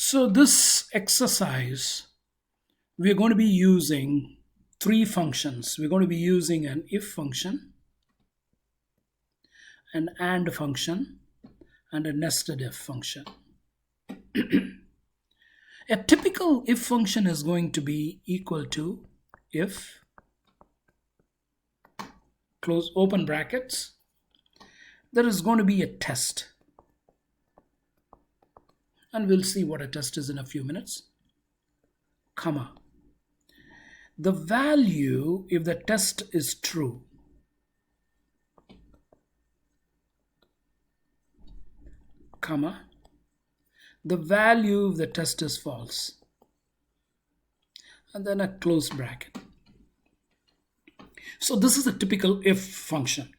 So this exercise, we're going to be using three functions. We're going to be using an if function, an AND function, and a nested if function. A typical if function is going to be equal to if, close open brackets, there is going to be a test. And we'll see what a test is in a few minutes, comma. The value, if the test is true, comma, the value if the test is false, and then a close bracket. So this is a typical if function.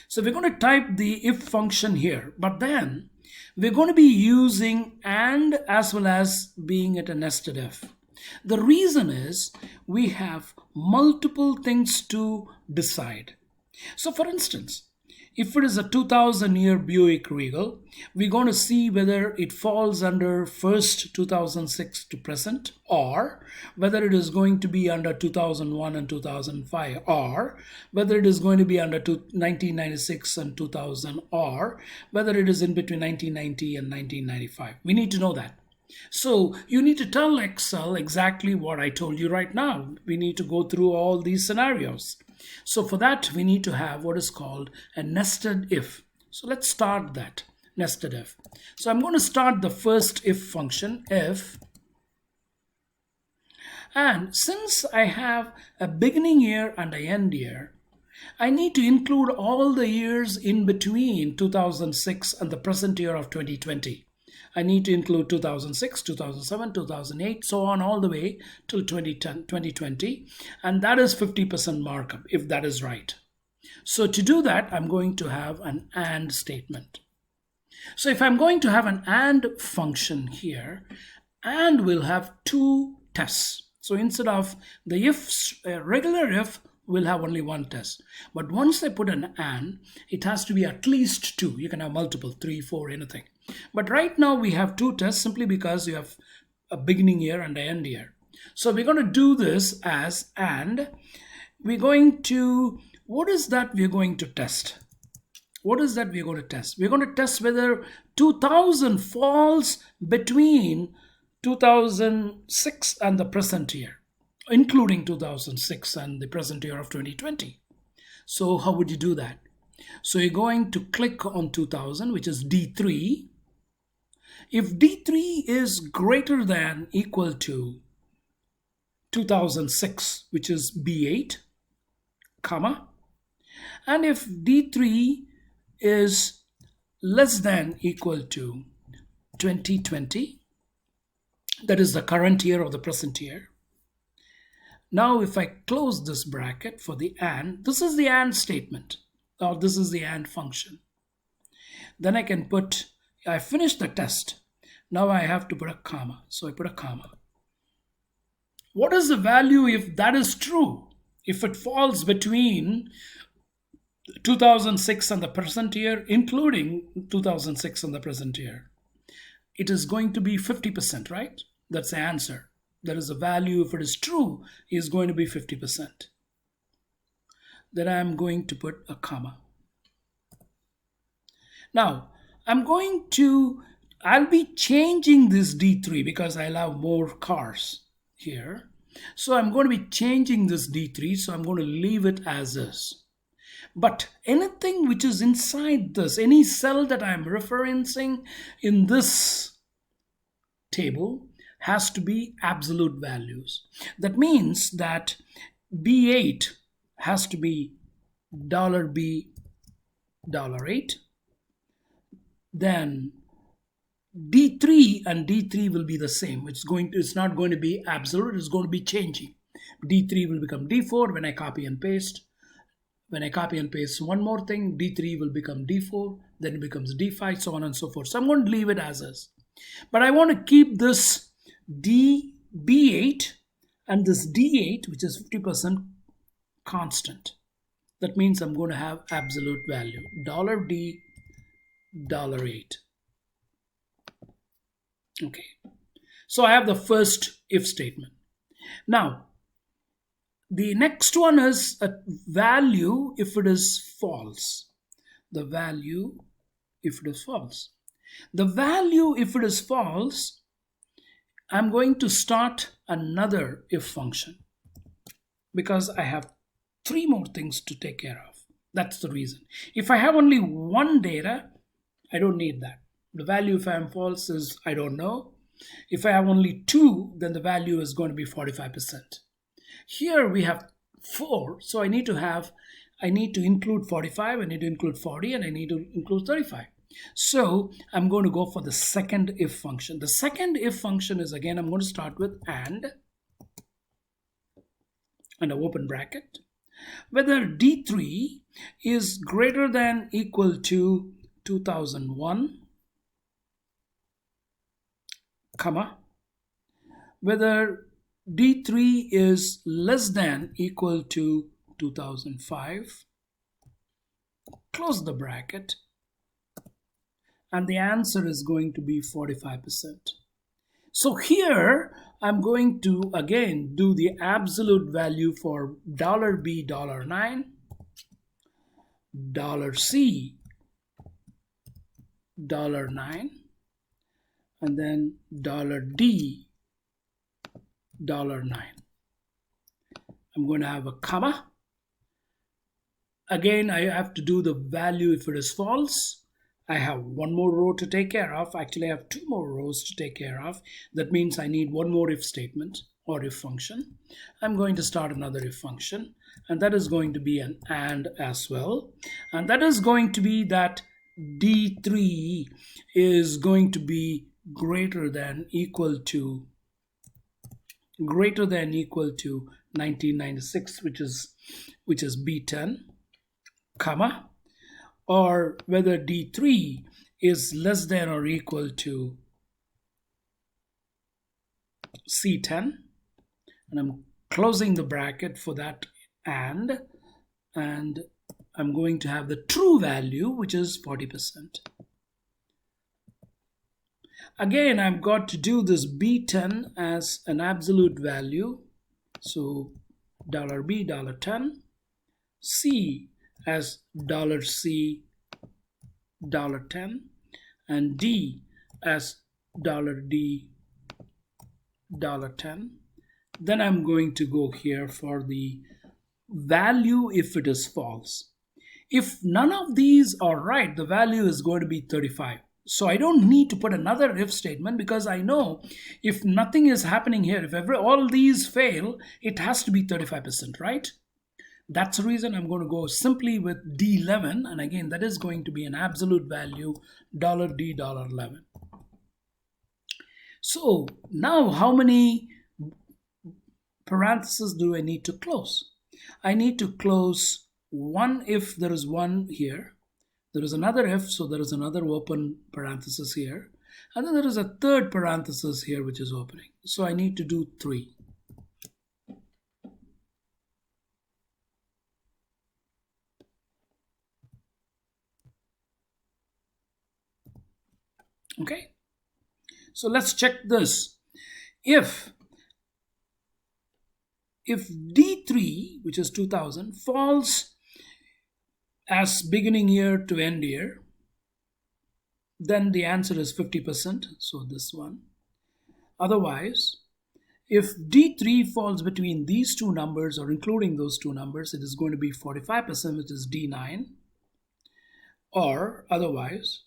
So we're going to type the if function here, but then we're going to be using AND as well as being at a nested if. The reason is we have multiple things to decide. So for instance, if it is a 2000-year Buick Regal, we're going to see whether it falls under first 2006 to present, or whether it is going to be under 2001 and 2005, or whether it is going to be under 1996 and 2000, or whether it is in between 1990 and 1995. We need to know that. So you need to tell Excel exactly what I told you right now. We need to go through all these scenarios. So for that, we need to have what is called a nested if. So let's start that nested if. So I'm going to start the first if function, if. And since I have a beginning year and an end year, I need to include all the years in between 2006 and the present year of 2020. I need to include 2006, 2007, 2008, so on all the way till 2020. And that is 50% markup, if that is right. So to do that, I'm going to have an AND statement. So if I'm going to have an AND function here, AND will have two tests. So instead of the ifs, a regular if will have only one test. But once I put an AND, it has to be at least two. You can have multiple, 3, 4, anything. But right now we have two tests simply because you have a beginning year and an end year. So we're going to do this as AND. We're going to, what is that we're going to test? What is that we're going to test? We're going to test whether 2000 falls between 2006 and the present year, including 2006 and the present year of 2020. So how would you do that? So you're going to click on 2000, which is D3. If D3 is greater than equal to 2006, which is B8, comma, and if D3 is less than equal to 2020, that is the current year or the present year. Now if I close this bracket for the AND, this is the AND statement, or this is the AND function. Then I can put, I finished the test. Now I have to put a comma. So I put a comma. What is the value if that is true? If it falls between 2006 and the present year, including 2006 and the present year, it is going to be 50%, right? That's the answer. There is a value, if it is true, is going to be 50%. Then I'm going to put a comma. Now, I'll be changing this D3 because I'll have more cars here. So I'm going to be changing this D3, so I'm going to leave it as is. But anything which is inside this, any cell that I'm referencing in this table has to be absolute values. That means that B8 has to be $B $8. Then D3 and D3 will be the same. It's not going to be absolute, it's going to be changing. D3 will become D4 when I copy and paste. When I copy and paste one more thing, D3 will become D4, then it becomes D5, so on and so forth. So I'm going to leave it as is. But I want to keep this B8 and this D8, which is 50%, constant. That means I'm going to have absolute value, $D $8. Okay, So I have the first if statement. Now, the next one is a value if it is false. The value if it is false. The value if it is false, I'm going to start another if function because I have three more things to take care of. That's the reason. If I have only one data, I don't need that. The value if I am false is I don't know. If I have only two, then the value is going to be 45%. Here we have 4, so I need to include 45, I need to include 40, and I need to include 35. So I'm going to go for the second if function. The second if function is, again, I'm going to start with and an open bracket, whether D3 is greater than equal to 2001, comma, whether D3 is less than equal to 2005, close the bracket, and the answer is going to be 45%. So here I'm going to again do the absolute value for $B $9, $C $9, and then $D $9. I'm going to have a comma. Again, I have to do the value if it is false. I have one more row to take care of. Actually, I have two more rows to take care of. That means I need one more if statement or if function. I'm going to start another if function, and that is going to be an and as well. And that is going to be that D3 is going to be greater than equal to 1996, which is B10, comma, or whether D3 is less than or equal to C10, and I'm closing the bracket for that and I'm going to have the true value, which is 40%. Again, I've got to do this B10 as an absolute value, so $B $10, C as $C $10, and D as $D $10. Then I'm going to go here for the value if it is false. If none of these are right, the value is going to be 35. So I don't need to put another if statement because I know if nothing is happening here, if all these fail, it has to be 35%, right? That's the reason I'm going to go simply with D11, and again, that is going to be an absolute value, $D $11. So now how many parentheses do I need to close? I need to close one if there is one here. There is another if, so there is another open parenthesis here. And then there is a third parenthesis here which is opening. So I need to do 3. Okay, so let's check this. If D3, which is 2000, falls as beginning year to end year, then the answer is 50%, so this one. Otherwise, if D3 falls between these two numbers or including those two numbers, it is going to be 45%, which is D9. Or otherwise,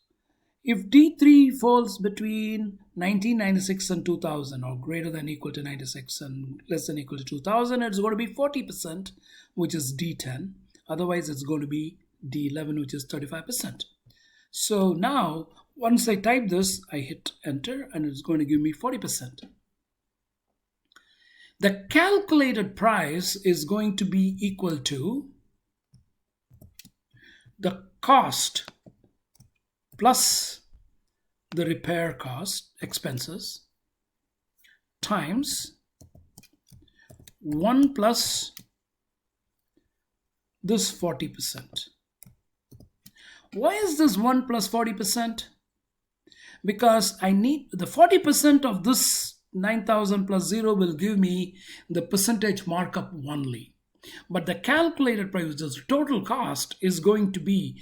if D3 falls between 1996 and 2000 or greater than equal to 96 and less than equal to 2000, it's going to be 40%, which is D10. Otherwise, it's going to be D11, which is 35%. So now, once I type this, I hit enter and it's going to give me 40%. The calculated price is going to be equal to the cost plus the repair cost expenses times 1 plus this 40%. Why is this 1 plus 40%? Because I need the 40% of this 9,000 plus 0 will give me the percentage markup only. But the calculated price, which is the total cost, is going to be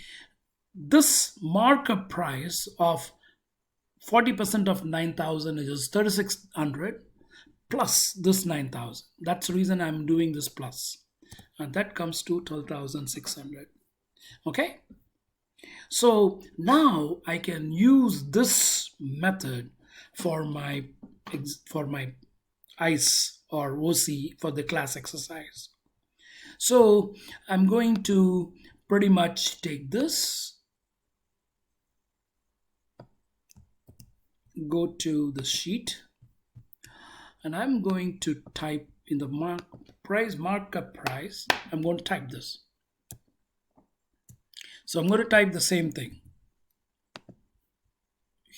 this markup price of 40% of 9,000, which is 3,600, plus this 9,000. That's the reason I'm doing this plus. And that comes to 12,600. Okay? So now I can use this method for my ICE or OC for the class exercise. So I'm going to pretty much take this, go to the sheet, and I'm going to type in the markup price. I'm going to type this. So I'm going to type the same thing.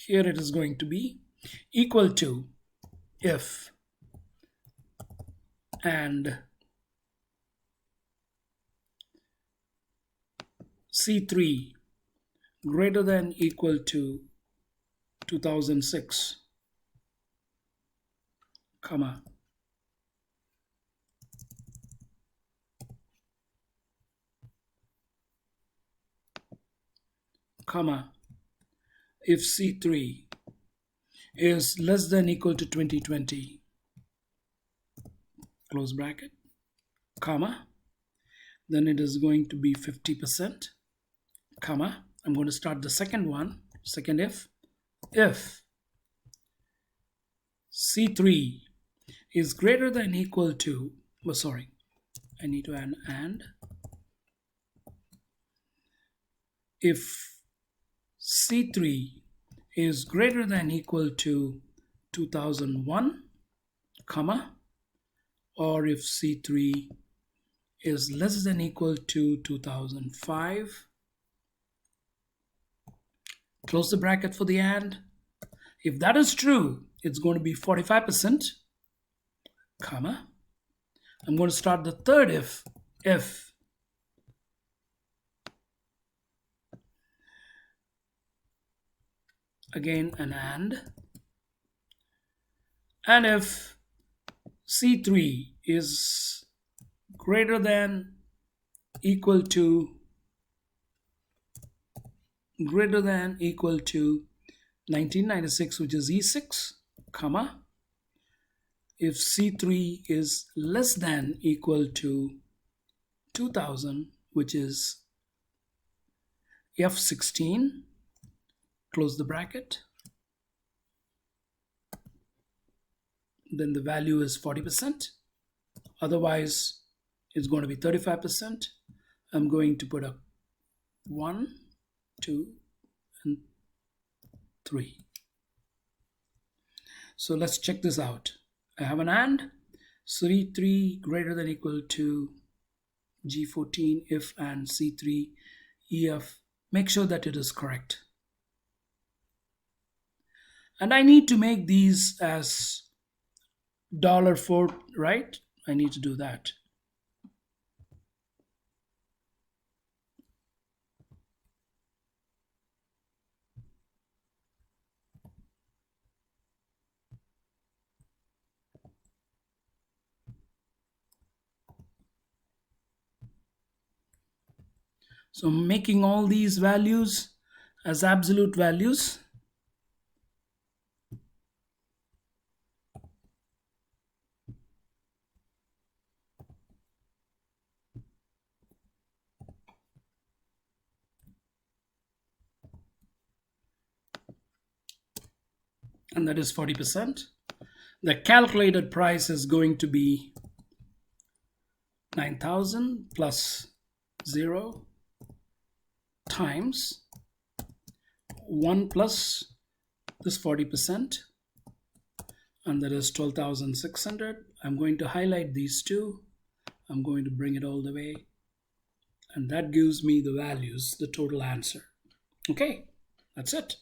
Here it is going to be equal to if and C3 greater than equal to 2006, comma, if C3 is less than equal to 2020, close bracket, comma, then it is going to be 50%, comma, I'm going to start the second one, second if C3 is greater than equal to, oh sorry, I need to add and, if C3 is greater than equal to 2001, comma, or if C3 is less than equal to 2005, close the bracket for the and. If that is true, it's going to be 45%, comma. I'm going to start the third if again an and if C3 is greater than equal to 1996, which is E6, comma, if C3 is less than equal to 2000, which is F16, close the bracket, then the value is 40%, otherwise it's going to be 35%. I'm going to put up 1, 2, and 3. So let's check this out. I have an and, C3 greater than equal to G14 if and C3 EF. Make sure that it is correct. And I need to make these as $4, right? I need to do that. So I'm making all these values as absolute values. And that is 40%. The calculated price is going to be 9,000 plus 0 times 1 plus this 40%, and that is 12,600. I'm going to highlight these two. I'm going to bring it all the way, and that gives me the values, the total answer. Okay, that's it.